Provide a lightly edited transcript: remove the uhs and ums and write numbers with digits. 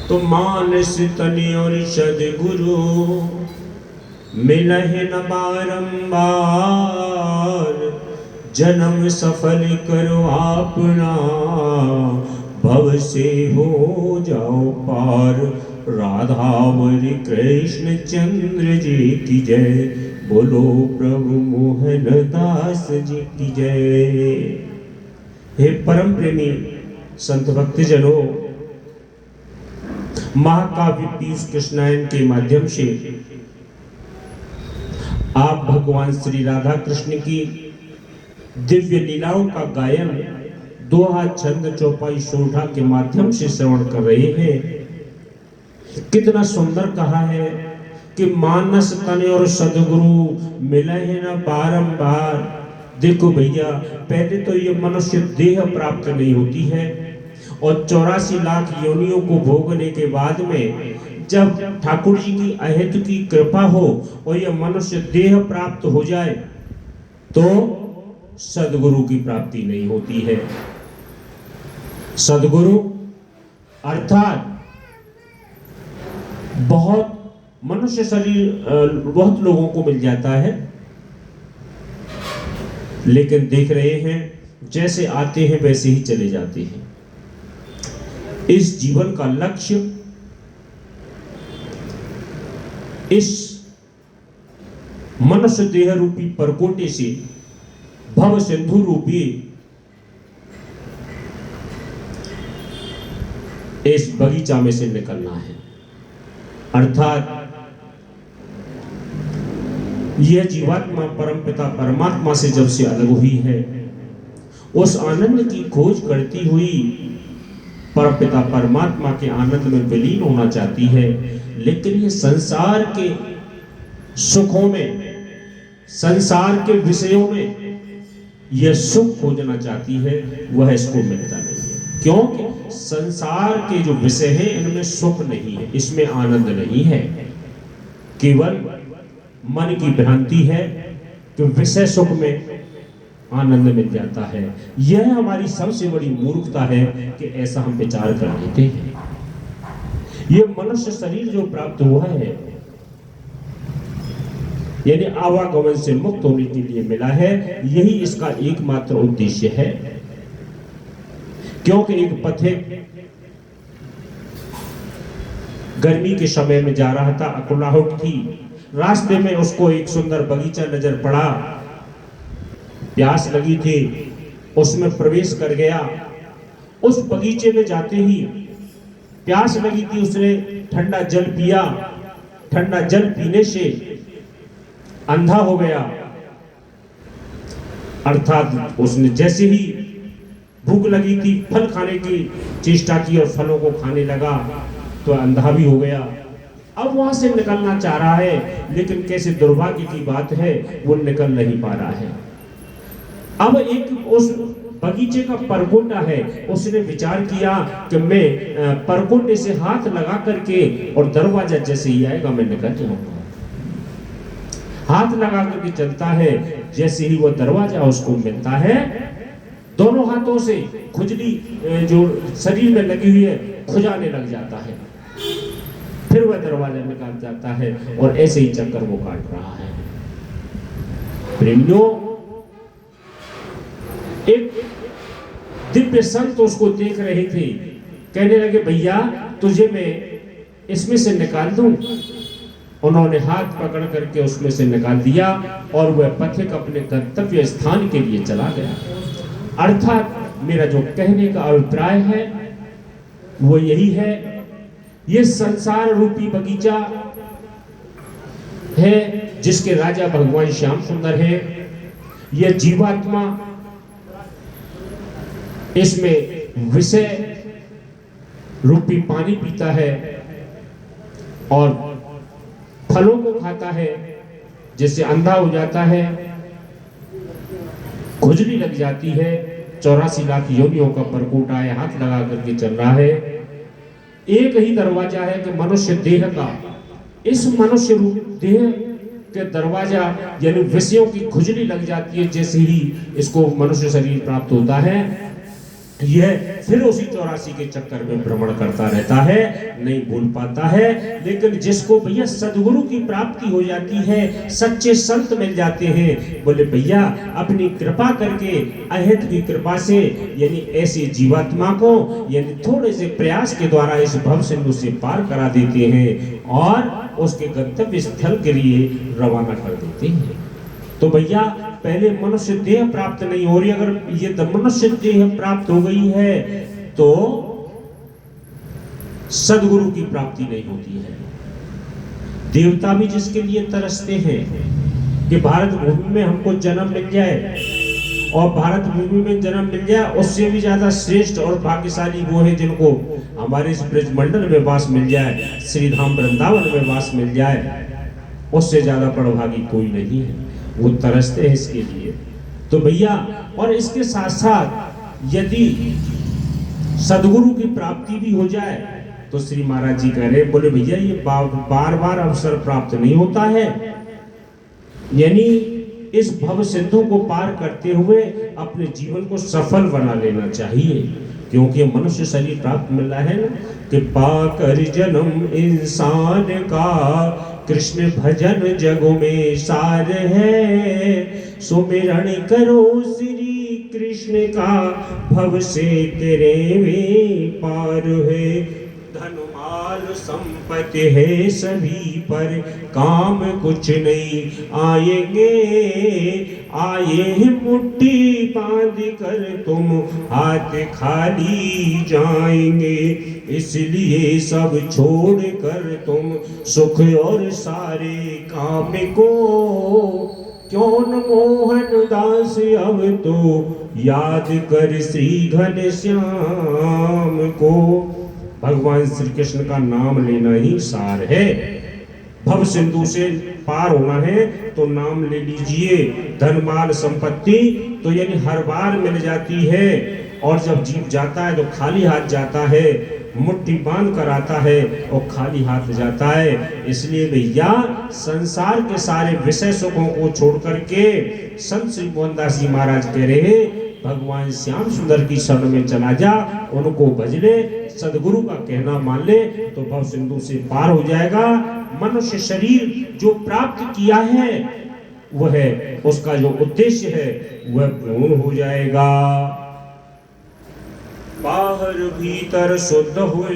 तो मानस तनि और सद्गुरु मिलहि न बारंबार, जन्म सफल करो अपना, भव से हो जाओ पार। राधावरी कृष्ण चंद्र जी की जय, बोलो प्रभु मोहन दास जी की जय। हे परम प्रेमी संत भक्तजनों, महाकाव्य पीयूष कृष्णायन के माध्यम से आप भगवान श्री राधा कृष्ण की दिव्य लीलाओं का गायन दोहा, छंद, चौपाई, सोरठा के माध्यम से श्रवण कर रहे हैं। कितना सुंदर कहा है कि मानस तन और सद्गुरु मिले हैं न बारंबार। देखो भैया, पहले तो ये मनुष्य देह प्राप्त नहीं होती है, और 84 लाख योनियों को भोगने के बाद में जब ठाकुर जी की अहेतु की कृपा हो और यह मनुष्य देह प्राप्त हो जाए तो सद्गुरु की प्राप्ति नहीं होती है। सद्गुरु अर्थात बहुत मनुष्य शरीर बहुत लोगों को मिल जाता है, लेकिन देख रहे हैं जैसे आते हैं वैसे ही चले जाते हैं। इस जीवन का लक्ष्य इस मनुष्य देह रूपी परकोटे से भव सिंधु रूपी इस बगीचा में से निकलना है। अर्थात यह जीवात्मा परमपिता परमात्मा से जब से अलग हुई है, उस आनंद की खोज करती हुई परमपिता परमात्मा के आनंद में विलीन होना चाहती है। लेकिन ये संसार के सुखों में, संसार के विषयों में यह सुख खोजना चाहती है, वह इसको मिलता नहीं है। क्योंकि संसार के जो विषय हैं इनमें सुख नहीं है, इसमें आनंद नहीं है। केवल मन की भ्रांति है कि विषय सुख में आनंद मिल जाता है। यह हमारी सबसे बड़ी मूर्खता है कि ऐसा हम विचार कर लेते हैं। यह मनुष्य शरीर जो प्राप्त हुआ है, यानी आवागमन से मुक्त होने के लिए मिला है, यही इसका एकमात्र उद्देश्य है। क्योंकि एक पथिक गर्मी के समय में जा रहा था, अकुलाहट थी, रास्ते में उसको एक सुंदर बगीचा नजर पड़ा, प्यास लगी थी, उसमें प्रवेश कर गया। उस बगीचे में जाते ही प्यास लगी थी, उसने ठंडा जल पिया। ठंडा जल पीने से अंधा हो गया। अर्थात उसने जैसे ही भूख लगी थी, फल खाने की चेष्टा की और फलों को खाने लगा तो अंधा भी हो गया। अब वहां से निकलना चाह रहा है, लेकिन कैसे दुर्भाग्य की बात है, वो निकल नहीं पा रहा है। अब एक उस बगीचे का परकोटा है, उसने विचार किया कि मैं परकोटे से हाथ लगा करके और दरवाजा जैसे ही आएगा मैं निकल जाऊंगा। हाथ लगा करके चलता है, जैसे ही वह दरवाजा उसको मिलता है, दोनों हाथों से खुजली जो शरीर में लगी हुई है खुजाने लग जाता है। फिर वह दरवाजा निकाल जाता है और ऐसे ही चक्कर वो काट रहा है। प्रेमियों, एक दिव्य संत उसको देख रहे थे, कहने लगे भैया तुझे मैं इसमें से निकाल दूं। उन्होंने हाथ पकड़ करके उसमें से निकाल दिया और वह पथिक अपने गंतव्य स्थान के लिए चला गया। अर्थात मेरा जो कहने का अभिप्राय है वो यही है, ये संसार रूपी बगीचा है जिसके राजा भगवान श्याम सुंदर है। यह जीवात्मा इसमें विषय रूपी पानी पीता है और फलों को खाता है, जिससे अंधा हो जाता है, खुजली लग जाती है। 84 लाख योनियों का परकोटा है, हाथ लगा करके चल रहा है। एक ही दरवाजा है कि मनुष्य देह का, इस मनुष्य रूप देह के दरवाजा यानी विषयों की खुजली लग जाती है जैसे ही इसको मनुष्य शरीर प्राप्त होता है। यह फिर उसी 84 के चक्कर में भ्रमण करता रहता है, नहीं भूल पाता है। लेकिन जिसको भैया सदगुरु की प्राप्ति हो जाती है, सच्चे संत मिल जाते हैं, बोले भैया अपनी कृपा करके, अहद की कृपा से, यानी ऐसे जीवात्मा को यानी थोड़े से प्रयास के द्वारा इस भव सिंधु से पार करा देते हैं और उसके गंतव्य स्थल के लिए रवाना कर देते हैं। तो भैया पहले मनुष्य देह प्राप्त नहीं हो रही, अगर ये मनुष्य देह प्राप्त हो गई है तो सदगुरु की प्राप्ति नहीं होती है। देवता भी जिसके लिए तरसते हैं कि भारत भूमि में हमको जन्म मिल जाए, और भारत भूमि में जन्म मिल जाए, उससे भी ज्यादा श्रेष्ठ और भाग्यशाली वो है जिनको हमारे इस ब्रजमंडल में वास मिल जाए, श्री धाम वृंदावन में वास मिल जाए, उससे ज्यादा बड़भागी कोई नहीं है। वो तरसते हैं इसके लिए। तो भैया और इसके साथ साथ यदि सदगुरु की प्राप्ति भी हो जाए तो श्री महाराज जी कह रहे, बोले भैया ये बार बार अवसर प्राप्त नहीं होता है, यानी इस भव सिंधु को पार करते हुए अपने जीवन को सफल बना लेना चाहिए, क्योंकि मनुष्य शरीर प्राप्त मिल रहा है ना कि पाकर जन्म इंसान का कृष्ण भजन जग में सार है, सुमिरण करो श्री कृष्ण का भव से तेरे में पार है। धन माल संपत्ति है सभी पर, काम कुछ नहीं आएंगे, आए मुट्ठी बांध कर तुम हाथ खाली जाएंगे, इसलिए सब छोड़ कर तुम सुख और सारे काम को, क्यों न मोहन दास अब तो याद कर श्री घनश्याम को। भगवान श्री कृष्ण का नाम लेना ही सार है। भव सिंधु से पार होना है तो नाम ले लीजिए। धन माल संपत्ति तो यानी हर बार मिल जाती है, और जब जीव जाता है तो खाली हाथ जाता है, मुट्ठी बांध कर आता है और खाली हाथ जाता है। इसलिए भैया संसार के सारे विषय सुखों को छोड़ करके संत श्री मोहनदास जी महाराज कह रहे हैं, भगवान श्याम सुंदर की शरण में चला जा, उनको भज ले, सदगुरु का कहना मान ले, तो भव सिंधु से पार हो जाएगा। मनुष्य शरीर जो प्राप्त किया है वह उसका जो उद्देश्य है वह पूर्ण हो जाएगा। बाहर भीतर शुद्ध हुए